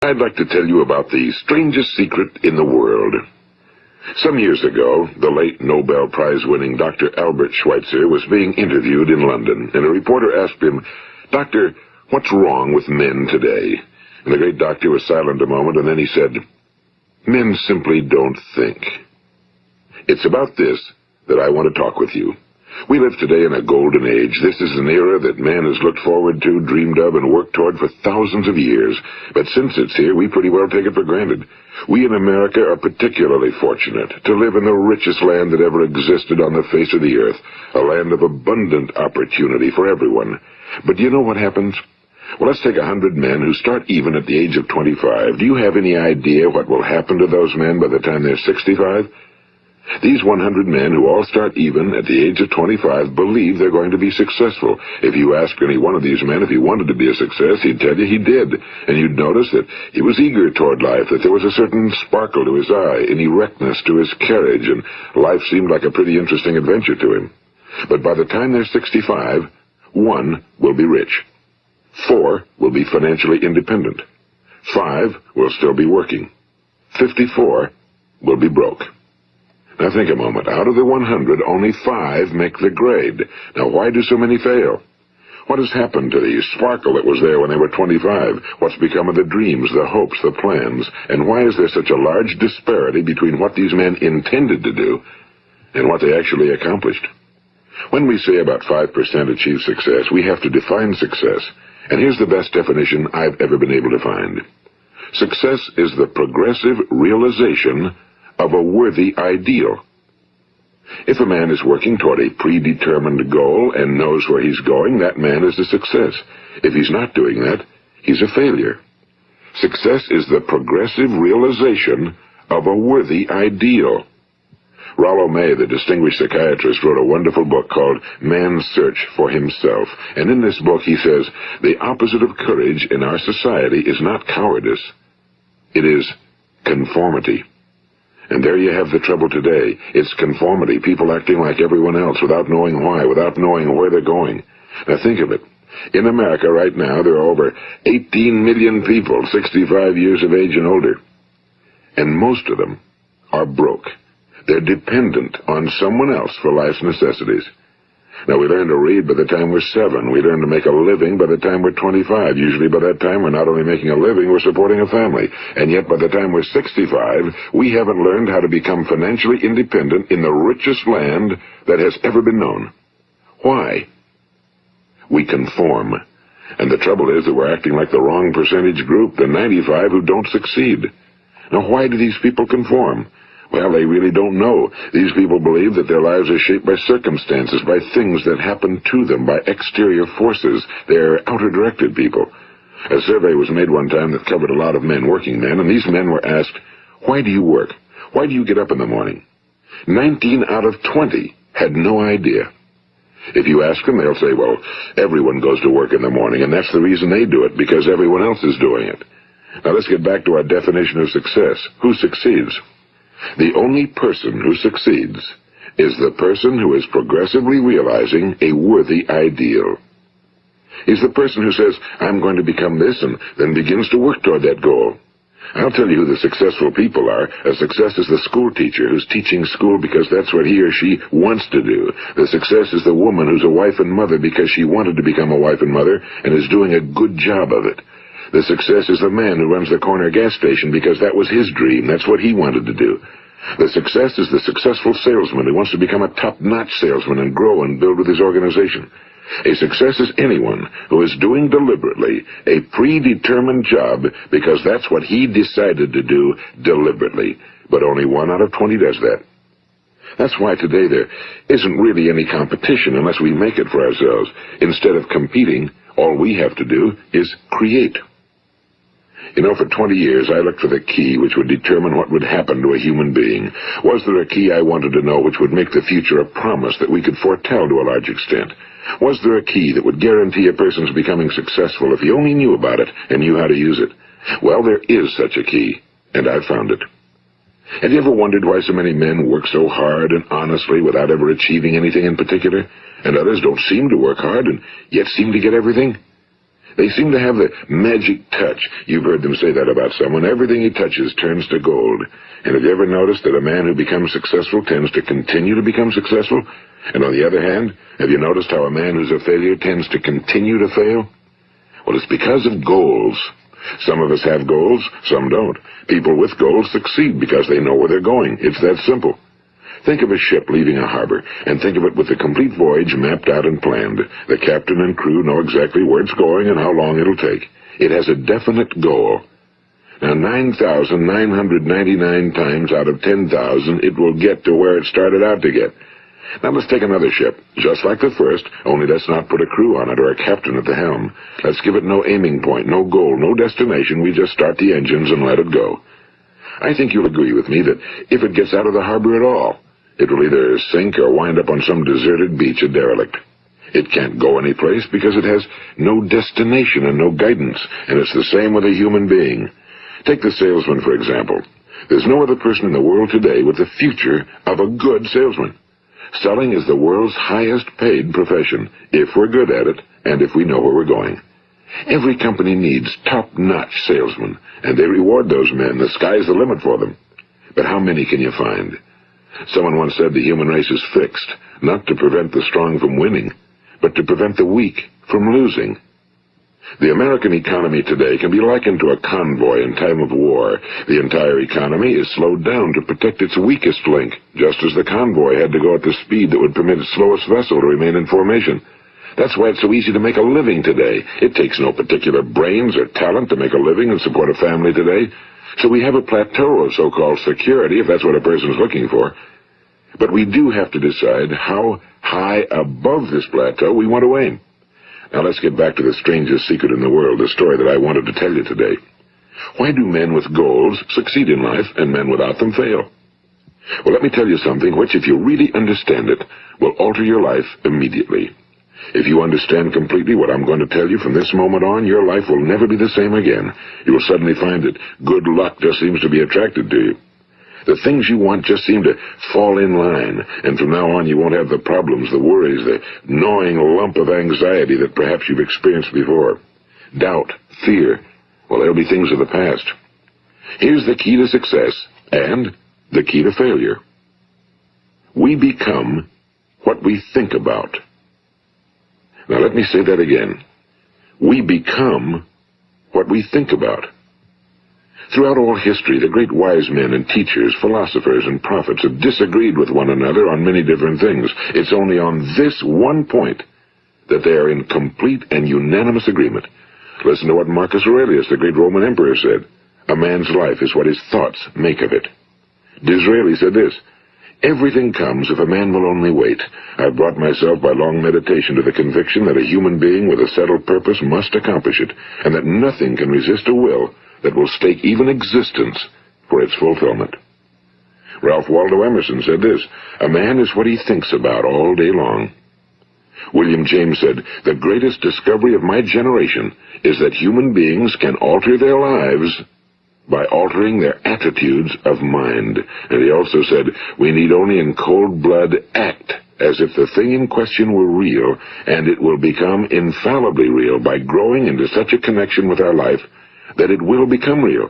I'd like to tell you about the strangest secret in the world. Some years ago, the late Nobel Prize-winning Dr. Albert Schweitzer was being interviewed in London, and a reporter asked him, "Doctor, what's wrong with men today?" And the great doctor was silent a moment, and then he said, "Men simply don't think." It's about this that I want to talk with you. We live today in a golden age. This is an era that man has looked forward to, dreamed of, and worked toward for thousands of years. But since it's here, we pretty well take it for granted. We in America are particularly fortunate to live in the richest land that ever existed on the face of the earth, a land of abundant opportunity for everyone. But do you know what happens? Well, let's take 100 men who start even at the age of 25. Do you have any idea what will happen to those men by the time they're 65? These 100 men who all start even at the age of 25 believe they're going to be successful. If you ask any one of these men if he wanted to be a success, he'd tell you he did. And you'd notice that he was eager toward life, that there was a certain sparkle to his eye, an erectness to his carriage, and life seemed like a pretty interesting adventure to him. But by the time they're 65, 1 will be rich. 4 will be financially independent. 5 will still be working. 54 will be broke. Now think a moment. Out of the 100, only 5 make the grade. Now why do so many fail? What has happened to the sparkle that was there when they were 25? What's become of the dreams, the hopes, the plans? And why is there such a large disparity between what these men intended to do and what they actually accomplished? When we say about 5% achieve success, we have to define success. And here's the best definition I've ever been able to find. Success is the progressive realization of a worthy ideal. If a man is working toward a predetermined goal and knows where he's going, that man is a success. If he's not doing that, he's a failure. Success is the progressive realization of a worthy ideal. Rollo May, the distinguished psychiatrist, wrote a wonderful book called Man's Search for Himself. And in this book he says, the opposite of courage in our society is not cowardice. It is conformity. And there you have the trouble today. It's conformity, people acting like everyone else without knowing why, without knowing where they're going. Now think of it. In America right now, there are over 18 million people 65 years of age and older. And most of them are broke. They're dependent on someone else for life's necessities. Now, we learn to read by the time we're 7. We learn to make a living by the time we're 25. Usually by that time, we're not only making a living, we're supporting a family. And yet by the time we're 65, we haven't learned how to become financially independent in the richest land that has ever been known. Why? We conform. And the trouble is that we're acting like the wrong percentage group, the 95 who don't succeed. Now, why do these people conform? Well, they really don't know. These people believe that their lives are shaped by circumstances, by things that happen to them, by exterior forces. They're outer-directed people. A survey was made one time that covered a lot of men, working men, and these men were asked, "Why do you work? Why do you get up in the morning?" 19 out of 20 had no idea. If you ask them, they'll say, well, everyone goes to work in the morning, and that's the reason they do it, because everyone else is doing it. Now let's get back to our definition of success. Who succeeds? The only person who succeeds is the person who is progressively realizing a worthy ideal. He's the person who says, I'm going to become this, and then begins to work toward that goal. I'll tell you who the successful people are. A success is the school teacher who's teaching school because that's what he or she wants to do. The success is the woman who's a wife and mother because she wanted to become a wife and mother and is doing a good job of it. The success is the man who runs the corner gas station because that was his dream. That's what he wanted to do. The success is the successful salesman who wants to become a top-notch salesman and grow and build with his organization. A success is anyone who is doing deliberately a predetermined job because that's what he decided to do deliberately. But only 1 out of 20 does that. That's why today there isn't really any competition unless we make it for ourselves. Instead of competing, all we have to do is create. You know, for 20 years, I looked for the key which would determine what would happen to a human being. Was there a key I wanted to know which would make the future a promise that we could foretell to a large extent? Was there a key that would guarantee a person's becoming successful if he only knew about it and knew how to use it? Well, there is such a key, and I've found it. Have you ever wondered why so many men work so hard and honestly without ever achieving anything in particular, and others don't seem to work hard and yet seem to get everything? They seem to have the magic touch. You've heard them say that about someone. Everything he touches turns to gold. And have you ever noticed that a man who becomes successful tends to continue to become successful? And on the other hand, have you noticed how a man who's a failure tends to continue to fail? Well, it's because of goals. Some of us have goals, some don't. People with goals succeed because they know where they're going. It's that simple. Think of a ship leaving a harbor, and think of it with the complete voyage mapped out and planned. The captain and crew know exactly where it's going and how long it'll take. It has a definite goal. Now, 9,999 times out of 10,000, it will get to where it started out to get. Now let's take another ship, just like the first, only let's not put a crew on it or a captain at the helm. Let's give it no aiming point, no goal, no destination. We just start the engines and let it go. I think you'll agree with me that if it gets out of the harbor at all, it will either sink or wind up on some deserted beach, a derelict. It can't go anyplace because it has no destination and no guidance, and it's the same with a human being. Take the salesman, for example. There's no other person in the world today with the future of a good salesman. Selling is the world's highest paid profession, if we're good at it, and if we know where we're going. Every company needs top-notch salesmen, and they reward those men. The sky's the limit for them. But how many can you find? Someone once said the human race is fixed, not to prevent the strong from winning, but to prevent the weak from losing. The American economy today can be likened to a convoy in time of war. The entire economy is slowed down to protect its weakest link, just as the convoy had to go at the speed that would permit its slowest vessel to remain in formation. That's why it's so easy to make a living today. It takes no particular brains or talent to make a living and support a family today. So we have a plateau of so-called security, if that's what a person's looking for. But we do have to decide how high above this plateau we want to aim. Now let's get back to the strangest secret in the world, the story that I wanted to tell you today. Why do men with goals succeed in life and men without them fail? Well, let me tell you something which, if you really understand it, will alter your life immediately. If you understand completely what I'm going to tell you from this moment on, your life will never be the same again. You will suddenly find that good luck just seems to be attracted to you. The things you want just seem to fall in line, and from now on you won't have the problems, the worries, the gnawing lump of anxiety that perhaps you've experienced before. Doubt, fear, well, they'll be things of the past. Here's the key to success and the key to failure. We become what we think about. Now let me say that again. We become what we think about. Throughout all history, the great wise men and teachers, philosophers and prophets have disagreed with one another on many different things. It's only on this one point that they are in complete and unanimous agreement. Listen to what Marcus Aurelius, the great Roman emperor, said. A man's life is what his thoughts make of it. Disraeli said this. Everything comes if a man will only wait. I've brought myself by long meditation to the conviction that a human being with a settled purpose must accomplish it, and that nothing can resist a will that will stake even existence for its fulfillment. Ralph Waldo Emerson said this, a man is what he thinks about all day long. William James said, the greatest discovery of my generation is that human beings can alter their lives by altering their attitudes of mind. And he also said, we need only in cold blood act as if the thing in question were real, and it will become infallibly real by growing into such a connection with our life that it will become real.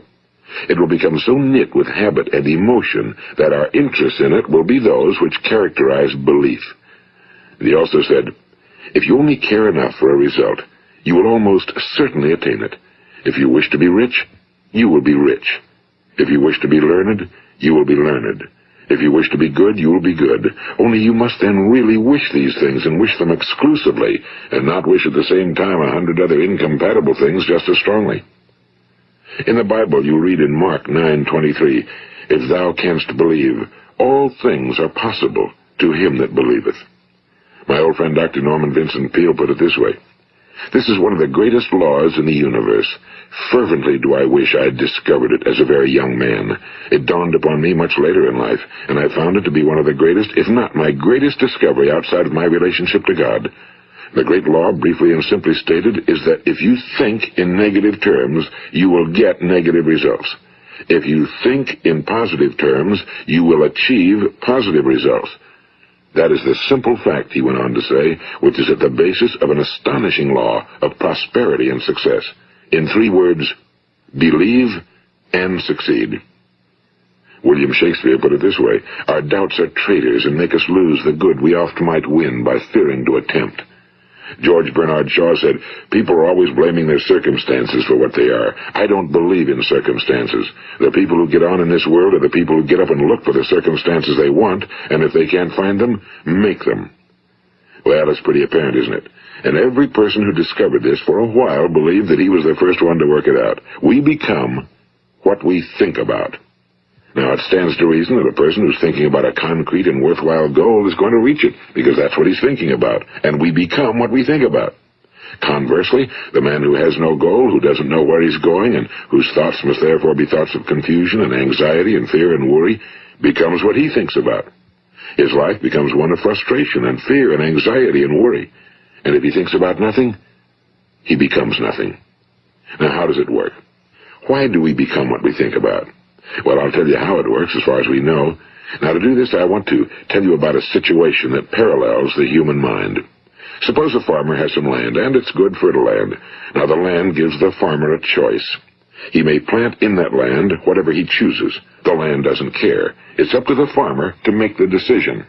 It will become so knit with habit and emotion that our interest in it will be those which characterize belief. And he also said, if you only care enough for a result, you will almost certainly attain it. If you wish to be rich, you will be rich. If you wish to be learned, you will be learned. If you wish to be good, you will be good. Only you must then really wish these things and wish them exclusively, and not wish at the same time 100 other incompatible things just as strongly. In the Bible you read in Mark 9:23, if thou canst believe, all things are possible to him that believeth. My old friend Dr. Norman Vincent Peale put it this way, this is one of the greatest laws in the universe. Fervently do I wish I had discovered it as a very young man. It dawned upon me much later in life, and I found it to be one of the greatest, if not my greatest discovery outside of my relationship to God. The great law, briefly and simply stated, is that if you think in negative terms, you will get negative results. If you think in positive terms, you will achieve positive results. That is the simple fact, he went on to say, which is at the basis of an astonishing law of prosperity and success. In 3 words, believe and succeed. William Shakespeare put it this way: our doubts are traitors and make us lose the good we oft might win by fearing to attempt. George Bernard Shaw said, people are always blaming their circumstances for what they are. I don't believe in circumstances. The people who get on in this world are the people who get up and look for the circumstances they want, and if they can't find them, make them. Well, it's pretty apparent, isn't it? And every person who discovered this for a while believed that he was the first one to work it out. We become what we think about. Now, it stands to reason that a person who's thinking about a concrete and worthwhile goal is going to reach it, because that's what he's thinking about, and we become what we think about. Conversely, the man who has no goal, who doesn't know where he's going, and whose thoughts must therefore be thoughts of confusion and anxiety and fear and worry, becomes what he thinks about. His life becomes one of frustration and fear and anxiety and worry. And if he thinks about nothing, he becomes nothing. Now, how does it work? Why do we become what we think about? Well, I'll tell you how it works as far as we know. Now, to do this, I want to tell you about a situation that parallels the human mind. Suppose a farmer has some land, and it's good fertile land. Now, the land gives the farmer a choice. He may plant in that land whatever he chooses. The land doesn't care. It's up to the farmer to make the decision.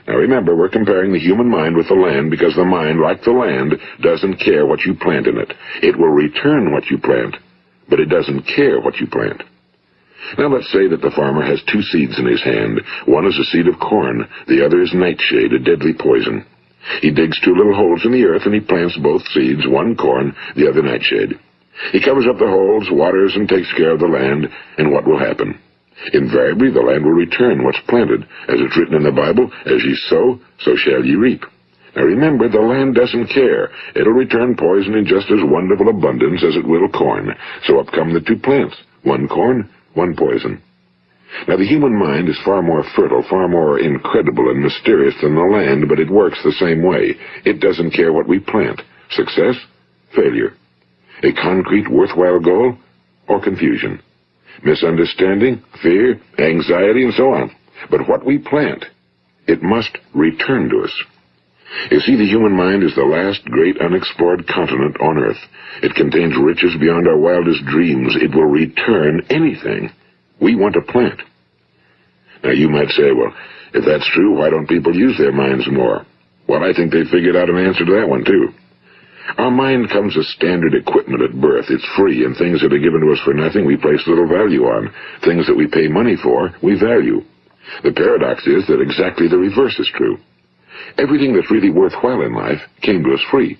Now, remember, we're comparing the human mind with the land because the mind, like the land, doesn't care what you plant in it. It will return what you plant, but it doesn't care what you plant. Now, let's say that the farmer has 2 seeds in his hand. One is a seed of corn. The other is nightshade, a deadly poison. He digs 2 little holes in the earth, and he plants both seeds, one corn, the other nightshade. He covers up the holes, waters, and takes care of the land, and what will happen? Invariably, the land will return what's planted. As it's written in the Bible, as ye sow, so shall ye reap. Now remember, the land doesn't care. It'll return poison in just as wonderful abundance as it will corn. So up come the 2 plants, one corn, one poison. Now, the human mind is far more fertile, far more incredible and mysterious than the land, but it works the same way. It doesn't care what we plant. Success, failure. A concrete, worthwhile goal, or confusion. Misunderstanding, fear, anxiety, and so on. But what we plant, it must return to us. You see, the human mind is the last great unexplored continent on Earth. It contains riches beyond our wildest dreams. It will return anything we want to plant. Now, you might say, well, if that's true, why don't people use their minds more? Well, I think they figured out an answer to that one, too. Our mind comes as standard equipment at birth. It's free, and things that are given to us for nothing we place little value on. Things that we pay money for, we value. The paradox is that exactly the reverse is true. Everything that's really worthwhile in life came to us free.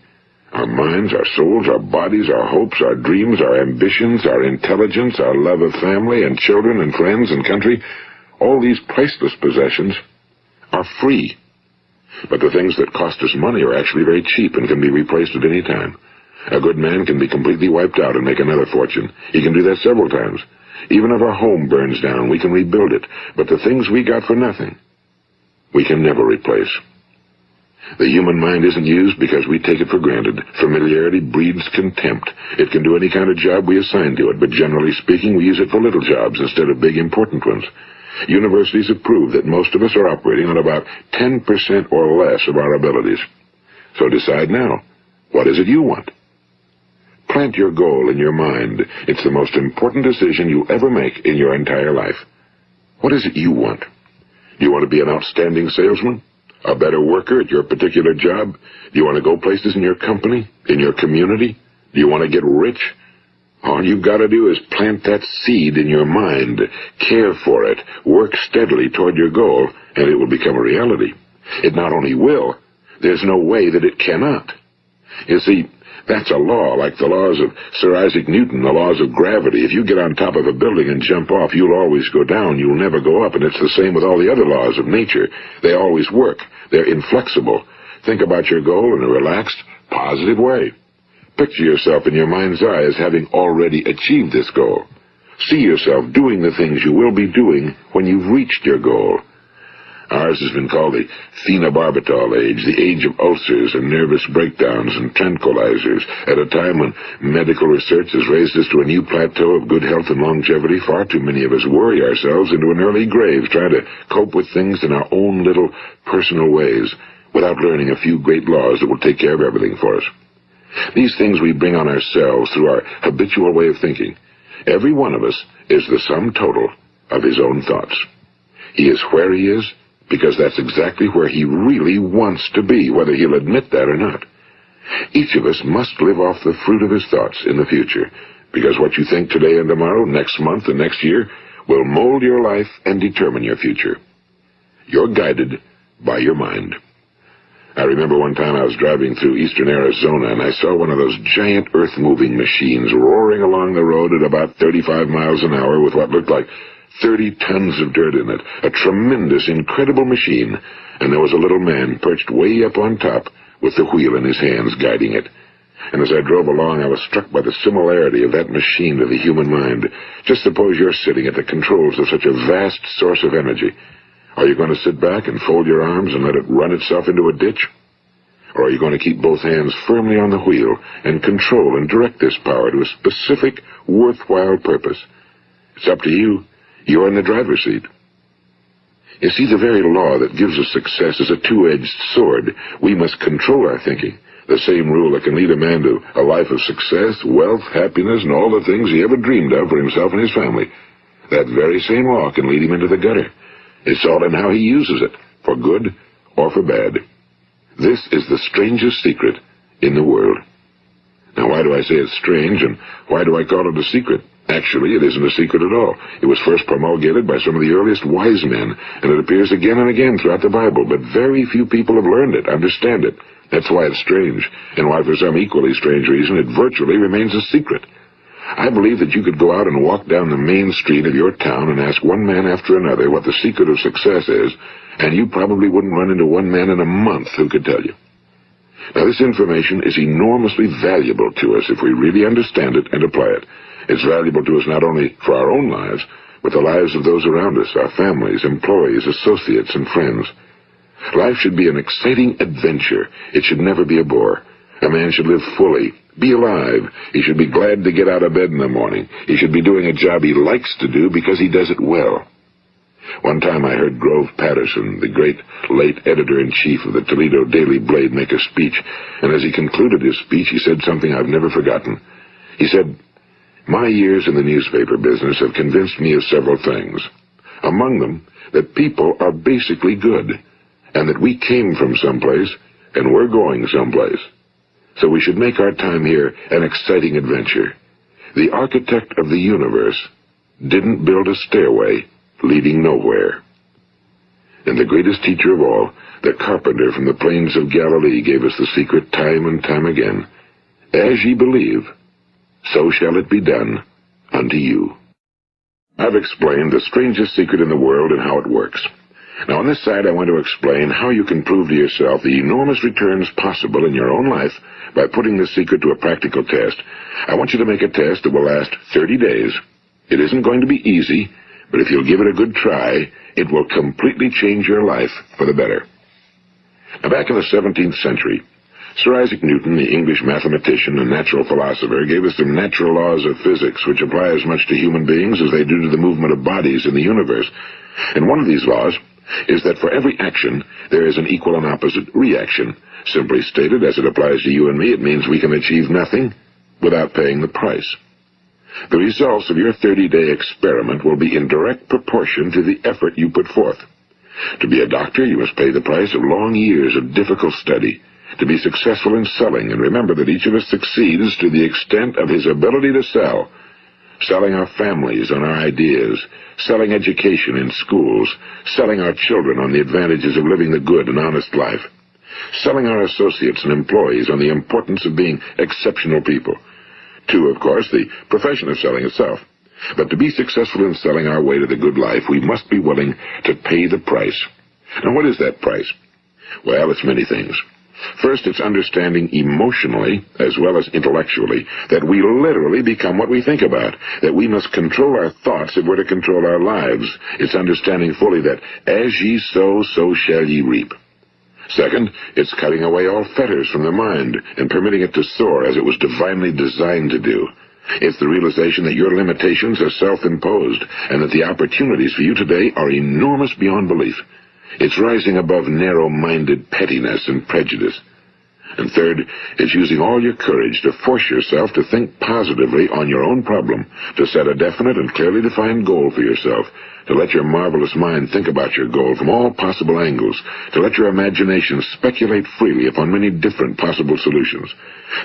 Our minds, our souls, our bodies, our hopes, our dreams, our ambitions, our intelligence, our love of family and children and friends and country, all these priceless possessions are free. But the things that cost us money are actually very cheap and can be replaced at any time. A good man can be completely wiped out and make another fortune. He can do that several times. Even if our home burns down, we can rebuild it. But the things we got for nothing, we can never replace. The human mind isn't used because we take it for granted. Familiarity breeds contempt. It can do any kind of job we assign to it, but generally speaking, we use it for little jobs instead of big, important ones. Universities have proved that most of us are operating on about 10% or less of our abilities. So decide now, what is it you want? Plant your goal in your mind. It's the most important decision you'll ever make in your entire life. What is it you want? Do you want to be an outstanding salesman? A better worker at your particular job? Do you want to go places in your company? In your community? Do you want to get rich? All you've got to do is plant that seed in your mind, care for it, work steadily toward your goal, and it will become a reality. It not only will, there's no way that it cannot. You see, that's a law, like the laws of Sir Isaac Newton, the laws of gravity. If you get on top of a building and jump off, you'll always go down. You'll never go up, and it's the same with all the other laws of nature. They always work. They're inflexible. Think about your goal in a relaxed, positive way. Picture yourself in your mind's eye as having already achieved this goal. See yourself doing the things you will be doing when you've reached your goal. Ours has been called the phenobarbital age, the age of ulcers and nervous breakdowns and tranquilizers, at a time when medical research has raised us to a new plateau of good health and longevity. Far too many of us worry ourselves into an early grave, trying to cope with things in our own little personal ways, without learning a few great laws that will take care of everything for us. These things we bring on ourselves through our habitual way of thinking. Every one of us is the sum total of his own thoughts. He is where he is because that's exactly where he really wants to be, whether he'll admit that or not. Each of us must live off the fruit of his thoughts in the future, because what you think today and tomorrow, next month and next year, will mold your life and determine your future. You're guided by your mind. I remember one time I was driving through eastern Arizona, and I saw one of those giant earth-moving machines roaring along the road at about 35 miles an hour with what looked like 30 tons of dirt in it. A tremendous, incredible machine, and there was a little man perched way up on top with the wheel in his hands guiding it. And as I drove along, I was struck by the similarity of that machine to the human mind. Just suppose you're sitting at the controls of such a vast source of energy. Are you going to sit back and fold your arms and let it run itself into a ditch? Or are you going to keep both hands firmly on the wheel and control and direct this power to a specific, worthwhile purpose? It's up to you. You're in the driver's seat. You see, the very law that gives us success is a two-edged sword. We must control our thinking. The same rule that can lead a man to a life of success, wealth, happiness, and all the things he ever dreamed of for himself and his family. That very same law can lead him into the gutter. It's all in how he uses it, for good or for bad. This is the strangest secret in the world. Now, why do I say it's strange, and why do I call it a secret? Actually, it isn't a secret at all. It was first promulgated by some of the earliest wise men, and it appears again and again throughout the Bible, but very few people have learned it, understand it. That's why it's strange, and why for some equally strange reason it virtually remains a secret. I believe that you could go out and walk down the main street of your town and ask one man after another what the secret of success is, and you probably wouldn't run into one man in a month who could tell you. Now, this information is enormously valuable to us if we really understand it and apply it. It's valuable to us not only for our own lives, but the lives of those around us, our families, employees, associates, and friends. Life should be an exciting adventure. It should never be a bore. A man should live fully, be alive. He should be glad to get out of bed in the morning. He should be doing a job he likes to do because he does it well. One time I heard Grove Patterson, the great late editor-in-chief of the Toledo Daily Blade, make a speech, and as he concluded his speech, he said something I've never forgotten. He said, "My years in the newspaper business have convinced me of several things. Among them, that people are basically good, and that we came from someplace, and we're going someplace. So we should make our time here an exciting adventure. The architect of the universe didn't build a stairway leading nowhere." And the greatest teacher of all, the carpenter from the plains of Galilee, gave us the secret time and time again. As ye believe, so shall it be done unto you. I've explained the strangest secret in the world and how it works. Now, on this side, I want to explain how you can prove to yourself the enormous returns possible in your own life by putting this secret to a practical test. I want you to make a test that will last 30 days. It isn't going to be easy, but if you'll give it a good try, it will completely change your life for the better. Now, back in the 17th century, Sir Isaac Newton, the English mathematician and natural philosopher, gave us some natural laws of physics which apply as much to human beings as they do to the movement of bodies in the universe. And one of these laws is that for every action, there is an equal and opposite reaction. Simply stated, as it applies to you and me, it means we can achieve nothing without paying the price. The results of your 30-day experiment will be in direct proportion to the effort you put forth. To be a doctor, you must pay the price of long years of difficult study. To be successful in selling, and remember that each of us succeeds to the extent of his ability to sell. Selling our families on our ideas, selling education in schools, selling our children on the advantages of living the good and honest life, selling our associates and employees on the importance of being exceptional people. To, of course, the profession of selling itself. But to be successful in selling our way to the good life, we must be willing to pay the price. Now, what is that price? Well, it's many things. First, it's understanding emotionally, as well as intellectually, that we literally become what we think about, that we must control our thoughts if we're to control our lives. It's understanding fully that as ye sow, so shall ye reap. Second, it's cutting away all fetters from the mind and permitting it to soar as it was divinely designed to do. It's the realization that your limitations are self-imposed and that the opportunities for you today are enormous beyond belief. It's rising above narrow-minded pettiness and prejudice. And third, it's using all your courage to force yourself to think positively on your own problem, to set a definite and clearly defined goal for yourself, to let your marvelous mind think about your goal from all possible angles, to let your imagination speculate freely upon many different possible solutions,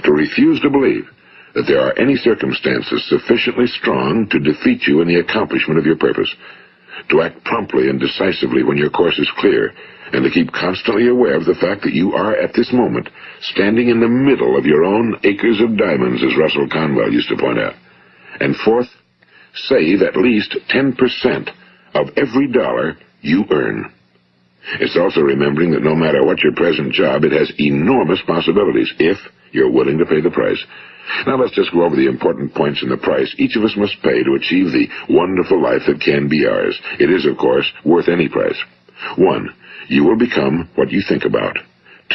to refuse to believe that there are any circumstances sufficiently strong to defeat you in the accomplishment of your purpose, to act promptly and decisively when your course is clear, and to keep constantly aware of the fact that you are, at this moment, standing in the middle of your own acres of diamonds, as Russell Conwell used to point out. And fourth, save at least 10% of every dollar you earn. It's also remembering that no matter what your present job, it has enormous possibilities if you're willing to pay the price. Now let's just go over the important points in the price each of us must pay to achieve the wonderful life that can be ours. It is, of course, worth any price. 1. You will become what you think about.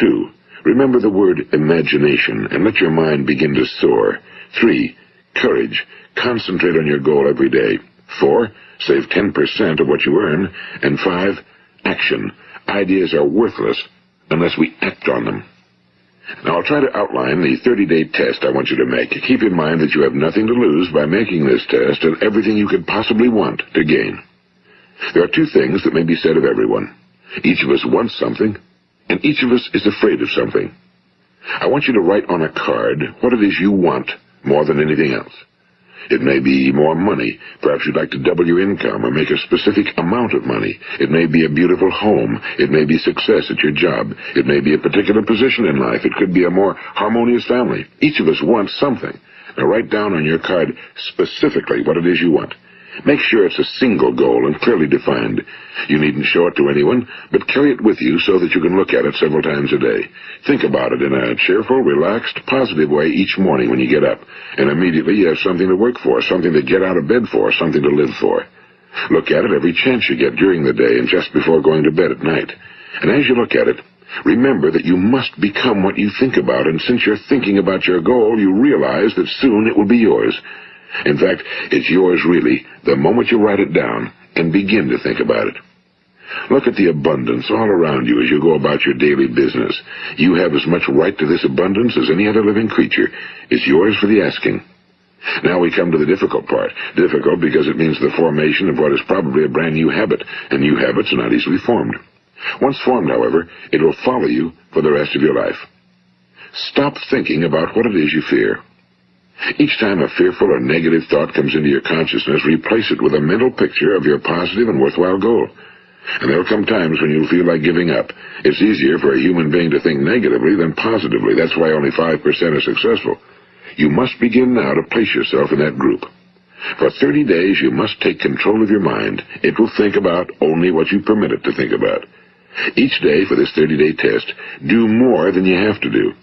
2. Remember the word imagination and let your mind begin to soar. 3. Courage. Concentrate on your goal every day. 4. Save 10% of what you earn. And 5. Action. Ideas are worthless unless we act on them. Now, I'll try to outline the 30-day test I want you to make. Keep in mind that you have nothing to lose by making this test and everything you could possibly want to gain. There are 2 things that may be said of everyone. Each of us wants something, and each of us is afraid of something. I want you to write on a card what it is you want more than anything else. It may be more money. Perhaps you'd like to double your income or make a specific amount of money. It may be a beautiful home. It may be success at your job. It may be a particular position in life. It could be a more harmonious family. Each of us wants something. Now write down on your card specifically what it is you want. Make sure it's a single goal and clearly defined. You needn't show it to anyone, but carry it with you so that you can look at it several times a day. Think about it in a cheerful, relaxed, positive way each morning when you get up, and immediately you have something to work for, something to get out of bed for, something to live for. Look at it every chance you get during the day and just before going to bed at night. And as you look at it, remember that you must become what you think about, and since you're thinking about your goal, you realize that soon it will be yours. In fact, it's yours really the moment you write it down and begin to think about it. Look at the abundance all around you as you go about your daily business. You have as much right to this abundance as any other living creature. It's yours for the asking. Now we come to the difficult part. Difficult because it means the formation of what is probably a brand new habit, and new habits are not easily formed. Once formed, however, it will follow you for the rest of your life. Stop thinking about what it is you fear. Each time a fearful or negative thought comes into your consciousness, replace it with a mental picture of your positive and worthwhile goal. And there will come times when you'll feel like giving up. It's easier for a human being to think negatively than positively. That's why only 5% are successful. You must begin now to place yourself in that group. For 30 days, you must take control of your mind. It will think about only what you permit it to think about. Each day for this 30-day test, do more than you have to do.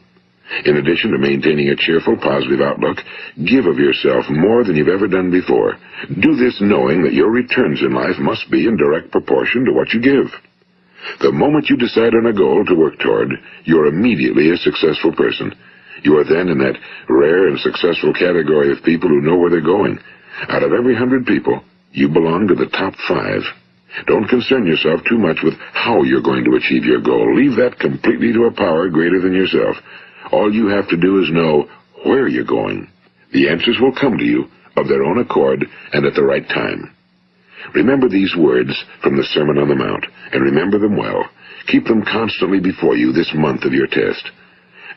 In addition to maintaining a cheerful, positive outlook, give of yourself more than you've ever done before. Do this knowing that your returns in life must be in direct proportion to what you give. The moment you decide on a goal to work toward, you're immediately a successful person. You are then in that rare and successful category of people who know where they're going. Out of every 100 people, you belong to the top 5. Don't concern yourself too much with how you're going to achieve your goal. Leave that completely to a power greater than yourself. All you have to do is know where you're going. The answers will come to you of their own accord and at the right time. Remember these words from the Sermon on the Mount, and remember them well. Keep them constantly before you this month of your test.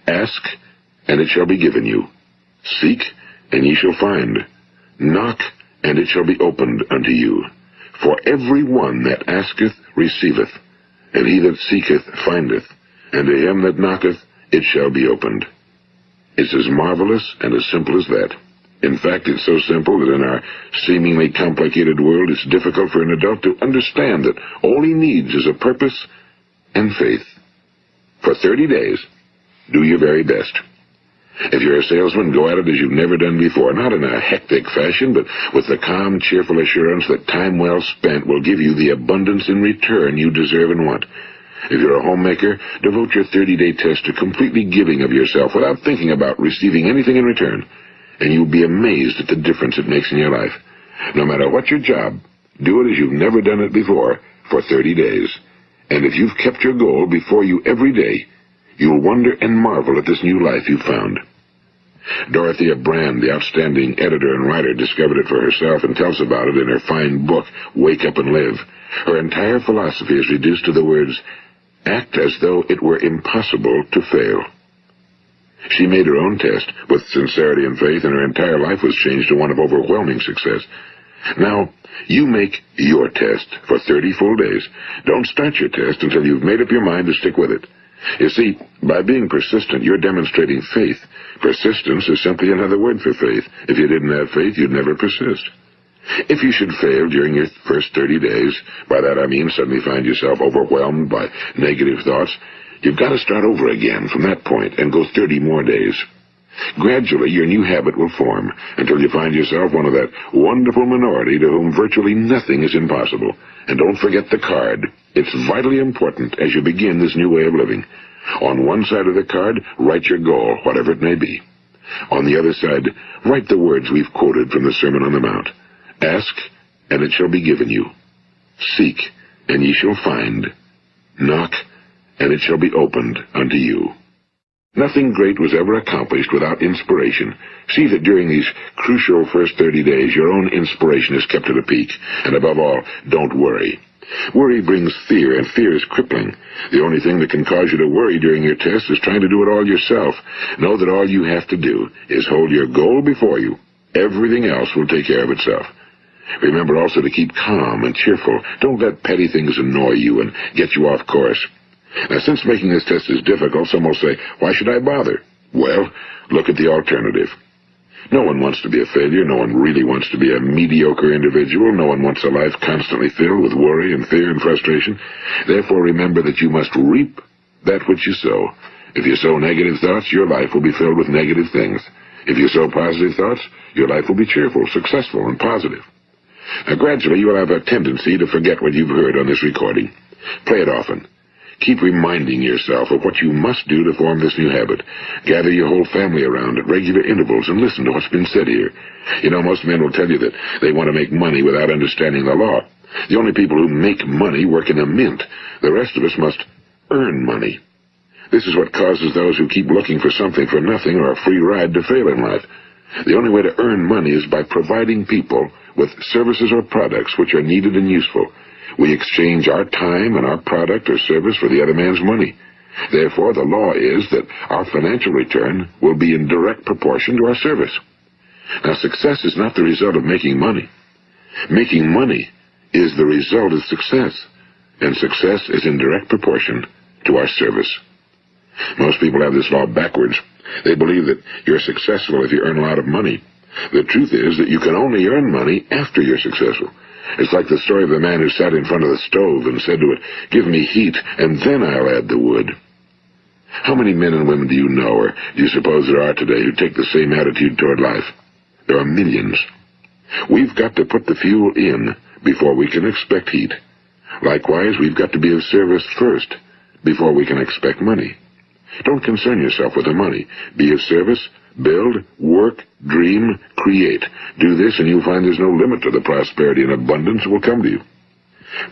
Ask, and it shall be given you. Seek, and ye shall find. Knock, and it shall be opened unto you. For every one that asketh receiveth, and he that seeketh findeth, and to him that knocketh it shall be opened. It's as marvelous and as simple as that. In fact, it's so simple that in our seemingly complicated world, it's difficult for an adult to understand that all he needs is a purpose and faith. For 30 days, Do your very best. If you're a salesman, go at it as you've never done before, not in a hectic fashion, but with the calm, cheerful assurance that time well spent will give you the abundance in return you deserve and want. If you're a homemaker, devote your 30-day test to completely giving of yourself without thinking about receiving anything in return, and you'll be amazed at the difference it makes in your life. No matter what your job, do it as you've never done it before for 30 days. And if you've kept your goal before you every day, you'll wonder and marvel at this new life you've found. Dorothea Brand, the outstanding editor and writer, discovered it for herself and tells about it in her fine book, Wake Up and Live. Her entire philosophy is reduced to the words, act as though it were impossible to fail. She made her own test with sincerity and faith, and her entire life was changed to one of overwhelming success. Now, you make your test for 30 full days. Don't start your test until you've made up your mind to stick with it. You see, by being persistent, you're demonstrating faith. Persistence is simply another word for faith. If you didn't have faith, you'd never persist. If you should fail during your first 30 days, by that I mean suddenly find yourself overwhelmed by negative thoughts, you've got to start over again from that point and go 30 more days. Gradually, your new habit will form until you find yourself one of that wonderful minority to whom virtually nothing is impossible. And don't forget the card. It's vitally important as you begin this new way of living. On one side of the card, write your goal, whatever it may be. On the other side, write the words we've quoted from the Sermon on the Mount. Ask, and it shall be given you. Seek, and ye shall find. Knock, and it shall be opened unto you. Nothing great was ever accomplished without inspiration. See that during these crucial first 30 days, your own inspiration is kept at a peak. And above all, don't worry. Worry brings fear, and fear is crippling. The only thing that can cause you to worry during your test is trying to do it all yourself. Know that all you have to do is hold your goal before you. Everything else will take care of itself. Remember also to keep calm and cheerful. Don't let petty things annoy you and get you off course. Now, since making this test is difficult, some will say, why should I bother? Well, look at the alternative. No one wants to be a failure. No one really wants to be a mediocre individual. No one wants a life constantly filled with worry and fear and frustration. Therefore, remember that you must reap that which you sow. If you sow negative thoughts, your life will be filled with negative things. If you sow positive thoughts, your life will be cheerful, successful, and positive. Now, gradually, you will have a tendency to forget what you've heard on this recording. Play it often. Keep reminding yourself of what you must do to form this new habit. Gather your whole family around at regular intervals and listen to what's been said here. You know, most men will tell you that they want to make money without understanding the law. The only people who make money work in a mint. The rest of us must earn money. This is what causes those who keep looking for something for nothing or a free ride to fail in life. The only way to earn money is by providing people with services or products which are needed and useful. We exchange our time and our product or service for the other man's money. Therefore, the law is that our financial return will be in direct proportion to our service. Now, success is not the result of making money. Making money is the result of success, and success is in direct proportion to our service. Most people have this law backwards. They believe that you're successful if you earn a lot of money. The truth is that you can only earn money after you're successful. It's like the story of the man who sat in front of the stove and said to it, give me heat, and then I'll add the wood. How many men and women do you know, or do you suppose there are today, who take the same attitude toward life? There are millions. We've got to put the fuel in before we can expect heat. Likewise, we've got to be of service first before we can expect money. Don't concern yourself with the money. Be of service. Build, work, dream, create. Do this and you'll find there's no limit to the prosperity and abundance that will come to you.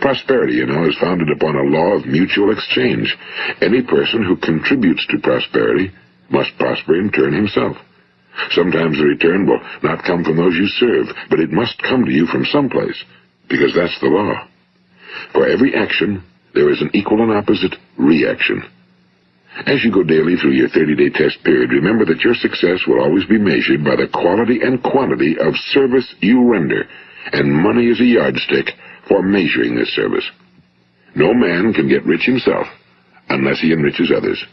Prosperity, you know, is founded upon a law of mutual exchange. Any person who contributes to prosperity must prosper in turn himself. Sometimes the return will not come from those you serve, but it must come to you from someplace, because that's the law. For every action, there is an equal and opposite reaction. As you go daily through your 30-day test period, remember that your success will always be measured by the quality and quantity of service you render, and money is a yardstick for measuring this service. No man can get rich himself unless he enriches others.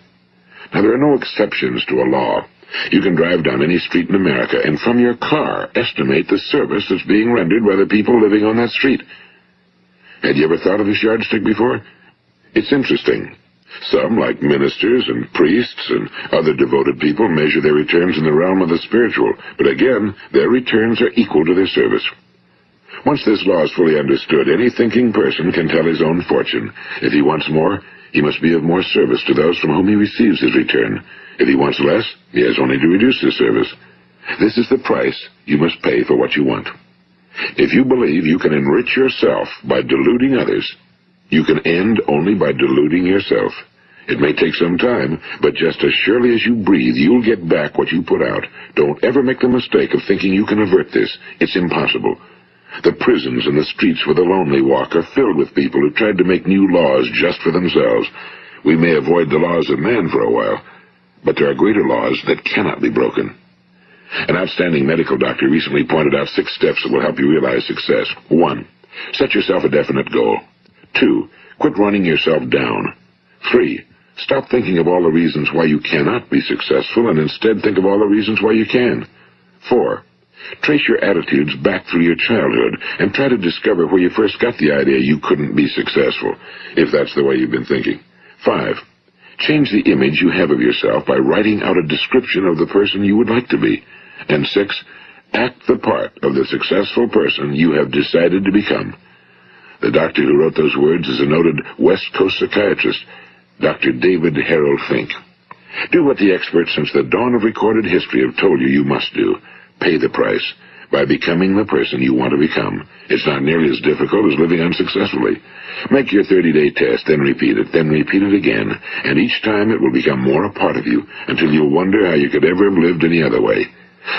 Now, there are no exceptions to a law. You can drive down any street in America and from your car estimate the service that's being rendered by the people living on that street. Had you ever thought of this yardstick before? It's interesting. Some, like ministers and priests and other devoted people, measure their returns in the realm of the spiritual, but again, their returns are equal to their service. Once this law is fully understood, any thinking person can tell his own fortune. If he wants more, he must be of more service to those from whom he receives his return. If he wants less, he has only to reduce his service. This is the price you must pay for what you want. If you believe you can enrich yourself by deluding others, you can end only by deluding yourself. It may take some time, but just as surely as you breathe, you'll get back what you put out. Don't ever make the mistake of thinking you can avert this. It's impossible. The prisons and the streets where the lonely walk are filled with people who tried to make new laws just for themselves. We may avoid the laws of man for a while, but there are greater laws that cannot be broken. An outstanding medical doctor recently pointed out 6 steps that will help you realize success. 1. Set yourself a definite goal. 2. Quit running yourself down. 3. Stop thinking of all the reasons why you cannot be successful and instead think of all the reasons why you can. 4. Trace your attitudes back through your childhood and try to discover where you first got the idea you couldn't be successful, if that's the way you've been thinking. 5. Change the image you have of yourself by writing out a description of the person you would like to be. And 6. Act the part of the successful person you have decided to become. The doctor who wrote those words is a noted West Coast psychiatrist, Dr. David Harold Fink. Do what the experts since the dawn of recorded history have told you you must do. Pay the price by becoming the person you want to become. It's not nearly as difficult as living unsuccessfully. Make your 30-day test, then repeat it again, and each time it will become more a part of you until you'll wonder how you could ever have lived any other way.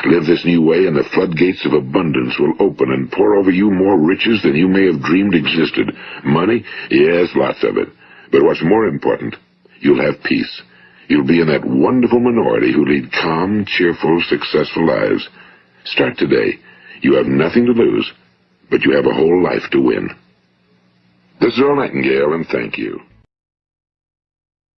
Live this new way and the floodgates of abundance will open and pour over you more riches than you may have dreamed existed. Money? Yes, lots of it. But what's more important, you'll have peace. You'll be in that wonderful minority who lead calm, cheerful, successful lives. Start today. You have nothing to lose, but you have a whole life to win. This is Earl Nightingale, and thank you.